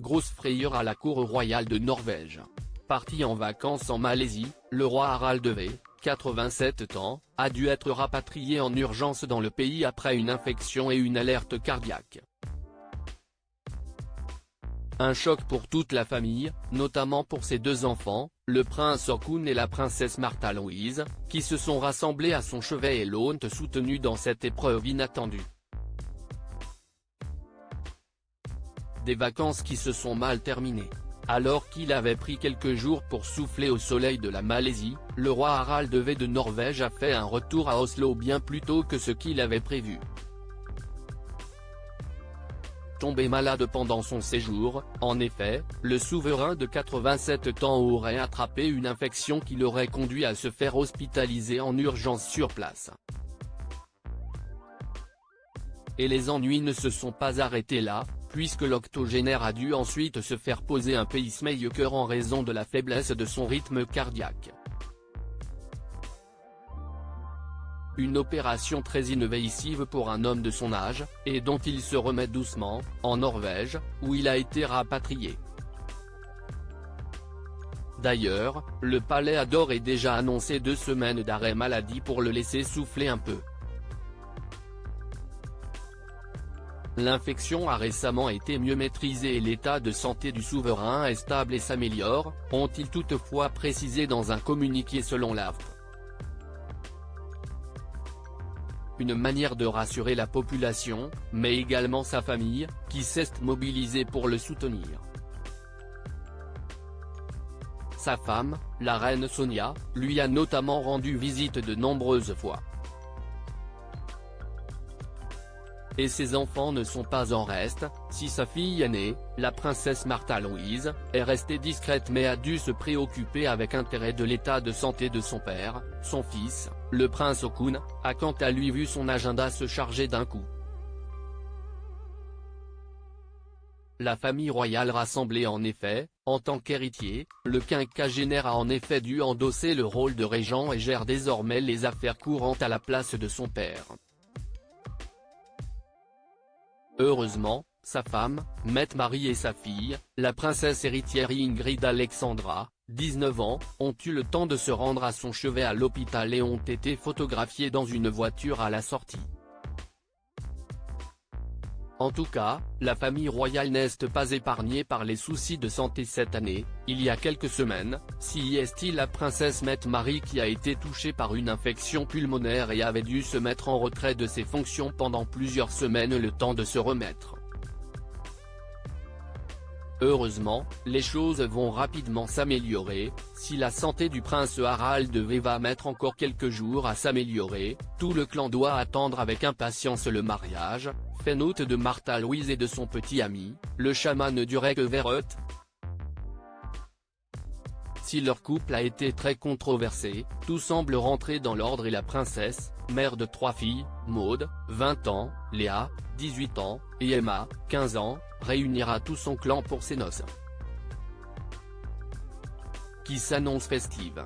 grosse frayeur à la cour royale de Norvège. Parti en vacances en Malaisie, le roi Harald V, 87 ans, a dû être rapatrié en urgence dans le pays après une infection et une alerte cardiaque. Un choc pour toute la famille, notamment pour ses deux enfants, le prince Haakon et la princesse Märtha Louise, qui se sont rassemblés à son chevet et l'ont soutenu dans cette épreuve inattendue. Des vacances qui se sont mal terminées. Alors qu'il avait pris quelques jours pour souffler au soleil de la Malaisie, le roi Harald V de Norvège a fait un retour à Oslo bien plus tôt que ce qu'il avait prévu. Tombé malade pendant son séjour, en effet, le souverain de 87 ans aurait attrapé une infection qui l'aurait conduit à se faire hospitaliser en urgence sur place. Et les ennuis ne se sont pas arrêtés là, puisque l'octogénaire a dû ensuite se faire poser un pacemaker en raison de la faiblesse de son rythme cardiaque. Une opération très invasive pour un homme de son âge, et dont il se remet doucement, en Norvège, où il a été rapatrié. D'ailleurs, le palais aurait déjà annoncé 2 semaines d'arrêt maladie pour le laisser souffler un peu. L'infection a récemment été mieux maîtrisée et l'état de santé du souverain est stable et s'améliore, ont-ils toutefois précisé dans un communiqué selon l'AFP. Une manière de rassurer la population, mais également sa famille, qui s'est mobilisée pour le soutenir. Sa femme, la reine Sonja, lui a notamment rendu visite de nombreuses fois. Et ses enfants ne sont pas en reste, si sa fille aînée, la princesse Märtha Louise, est restée discrète mais a dû se préoccuper avec intérêt de l'état de santé de son père, son fils, le prince Haakon, a quant à lui vu son agenda se charger d'un coup. La famille royale rassemblée en effet, en tant qu'héritier, le quinquagénaire a en effet dû endosser le rôle de régent et gère désormais les affaires courantes à la place de son père. Heureusement, sa femme, Mette-Marie et sa fille, la princesse héritière Ingrid Alexandra, 19 ans, ont eu le temps de se rendre à son chevet à l'hôpital et ont été photographiées dans une voiture à la sortie. En tout cas, la famille royale n'est pas épargnée par les soucis de santé cette année. Il y a quelques semaines, c'est la princesse Mette-Marie qui a été touchée par une infection pulmonaire et avait dû se mettre en retrait de ses fonctions pendant plusieurs semaines le temps de se remettre. Heureusement, les choses vont rapidement s'améliorer. Si la santé du prince Harald V va mettre encore quelques jours à s'améliorer, tout le clan doit attendre avec impatience le mariage, fait note de Märtha Louise et de son petit ami, le chaman du Reykjavik. Si leur couple a été très controversé, tout semble rentrer dans l'ordre et la princesse, mère de 3 filles, Maud, 20 ans, Léa, 18 ans, et Emma, 15 ans, réunira tout son clan pour ses noces, qui s'annoncent festives.